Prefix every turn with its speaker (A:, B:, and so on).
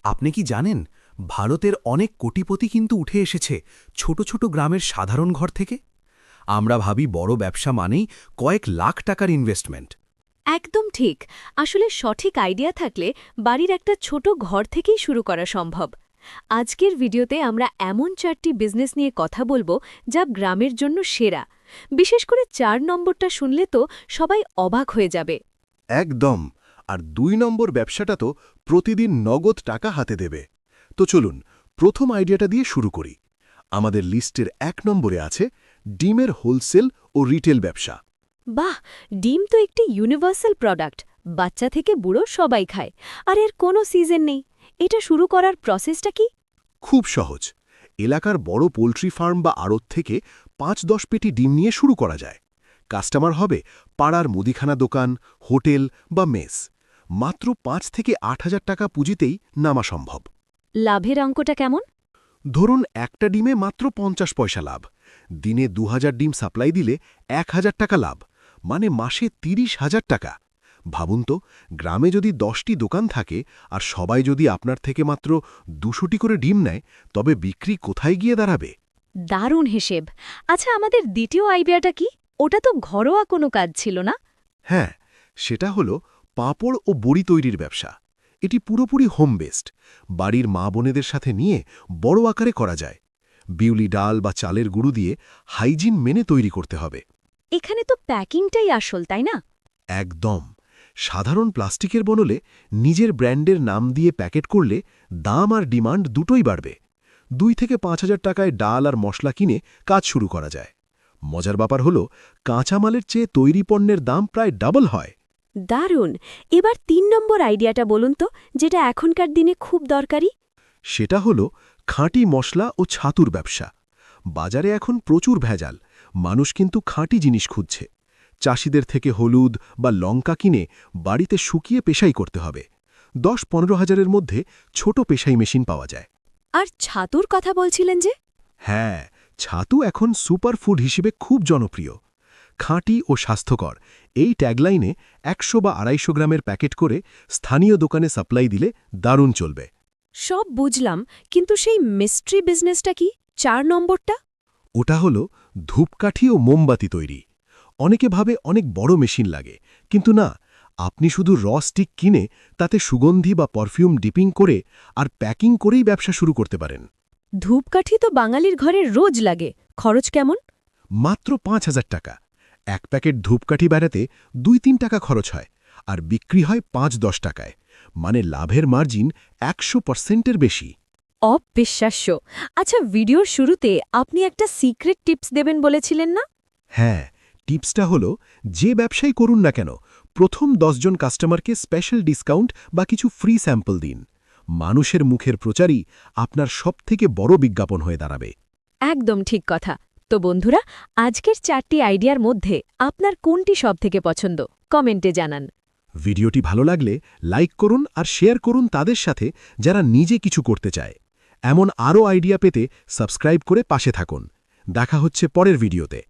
A: আপনি কি জানেন ভারতের অনেক কোটিপতি কিন্তু উঠে এসেছে ছোট ছোট গ্রামের সাধারণ ঘর থেকে? আমরা ভাবি বড় ব্যবসা মানেই কয়েক লাখ টাকার ইনভেস্টমেন্ট।
B: একদম ঠিক। আসলে সঠিক আইডিয়া থাকলে বাড়ির একটা ছোট ঘর থেকেই শুরু করা সম্ভব। আজকের ভিডিওতে আমরা এমন 4টি বিজনেস নিয়ে কথা বলবো যা গ্রামের জন্য সেরা। বিশেষ করে 4 নম্বরটা শুনলে তো সবাই অবাক হয়ে যাবে।
C: একদম। আর ২ নম্বর ব্যবসাটা তো প্রতিদিন নগদ টাকা হাতে দেবে। তো চলুন প্রথম আইডিয়াটা দিয়ে শুরু করি। আমাদের লিস্টের ১ নম্বরে আছে ডিমের হোলসেল ও রিটেল ব্যবসা।
B: বাহ, ডিম তো একটি ইউনিভার্সাল প্রোডাক্ট। বাচ্চা থেকে বুড়ো সবাই খায়, আর এর কোনো সিজন নেই। এটা শুরু করার প্রসেসটা কি?
C: খুব সহজ। এলাকার বড় পোলট্রি ফার্ম বা আড়ত থেকে ৫-১০ পেটি ডিম নিয়ে শুরু করা যায়। কাস্টমার হবে পাড়ার মুদিখানা দোকান, হোটেল বা মেস। মাত্র ৫ থেকে ৮,০০০ টাকা পুঁজিতেই নামা সম্ভব।
B: লাভের অঙ্কটা কেমন?
C: ধরুন একটা ডিমে মাত্র ৫০ পয়সা লাভ। দিনে ২,০০০ ডিম সাপ্লাই দিলে ১,০০০ টাকা লাভ, মানে মাসে ৩০,০০০ টাকা। ভাবুন তো, গ্রামে যদি ১০টি দোকান থাকে আর সবাই যদি আপনার থেকে মাত্র ২০০টি করে ডিম নেয়, তবে বিক্রি কোথায় গিয়ে দাঁড়াবে?
B: দারুণ হিসেব। আচ্ছা, আমাদের দ্বিতীয় আইডিয়াটা কি? ওটা তো ঘরোয়া কোনো কাজ ছিল না?
C: হ্যাঁ, সেটা হলো পাঁপড় ও বড়ি তৈরির ব্যবসা। এটি পুরোপুরি হোম বেসড। বাড়ির মা বোনেদের সাথে নিয়ে বড় আকারে করা যায়। বিউলি ডাল বা চালের গুঁড়ো দিয়ে হাইজিন মেনে তৈরি করতে হবে।
B: এখানে তো প্যাকিংটাই আসল, তাই না?
C: একদম। সাধারণ প্লাস্টিকের বনলে নিজের ব্র্যান্ডের নাম দিয়ে প্যাকেট করলে দাম আর ডিমান্ড দুটোই বাড়বে। ২ থেকে ৫,০০০ টাকায় ডাল আর মশলা কিনে কাজ শুরু করা যায়। মজার ব্যাপার হলো, কাঁচামালের চেয়ে তৈরি পণ্যের দাম প্রায় ডাবল হয়।
B: দারুণ। এবার ৩ নম্বর আইডিয়াটা বলুন তো, যেটা এখনকার দিনে খুব দরকারি।
C: সেটা হলো খাঁটি মশলা ও ছাতুর ব্যবসা। বাজারে এখন প্রচুর ভেজাল, মানুষ কিন্তু খাঁটি জিনিস খুঁজছে। চাষিদের থেকে হলুদ বা লঙ্কা কিনে বাড়িতে শুকিয়ে পেশাই করতে হবে। ১০-১৫ হাজারের মধ্যে ছোট পেশাই মেশিন পাওয়া যায়।
B: আর ছাতুর কথা বলছিলেন যে?
C: হ্যাঁ, ছাতু এখন সুপারফুড হিসেবে খুব জনপ্রিয়। খাঁটি ও স্বাস্থ্যকর এই ট্যাগলাইনে ১০০ বা ২৫০ গ্রামের প্যাকেট করে স্থানীয় দোকানে সাপ্লাই দিলে দারুণ চলবে।
B: সব বুঝলাম, কিন্তু সেই মিস্ট্রি বিজনেসটা কি, ৪ নম্বরটা?
C: ওটা হলো ধূপকাঠি ও মোমবাতি তৈরি। অনেকে ভাবে অনেক বড় মেশিন লাগে, কিন্তু না। আপনি শুধু স্টিক কিনে তাতে সুগন্ধি বা পারফিউম ডিপিং করে আর প্যাকিং করেই ব্যবসা শুরু করতে পারেন।
B: ধূপকাঠি তো বাঙালির ঘরে রোজ লাগে। খরচ কেমন?
C: মাত্র ৫,০০০ টাকা। এক প্যাকেট ধূপকাঠি বেড়াতে ২-৩ টাকা খরচ হয়, আর বিক্রি হয় ৫-১০ টাকায়। মানে লাভের মার্জিন ১০০%-এর বেশি।
B: অবিশ্বাস্য। আচ্ছা, ভিডিওর শুরুতে আপনি একটা সিক্রেট টিপস দেবেন বলেছিলেন না?
C: হ্যাঁ, টিপসটা হলো, যে ব্যবসাই করুন না কেন, প্রথম ১০ জন কাস্টমারকে স্পেশাল ডিসকাউন্ট বা কিছু ফ্রি স্যাম্পল দিন। মানুষের মুখের প্রচারই আপনার সবথেকে বড় বিজ্ঞাপন হয়ে দাঁড়াবে।
B: একদম ঠিক কথা। তো বন্ধুরা, আজকের 4টি আইডিয়ার মধ্যে আপনার কোনটি সবথেকে পছন্দ? কমেন্টে জানান।
C: ভিডিওটি ভালো লাগলে লাইক করুন আর শেয়ার করুন তাদের সাথে যারা নিজে কিছু করতে চায়। এমন আরও আইডিয়া পেতে সাবস্ক্রাইব করে পাশে থাকুন। দেখা হচ্ছে পরের ভিডিওতে।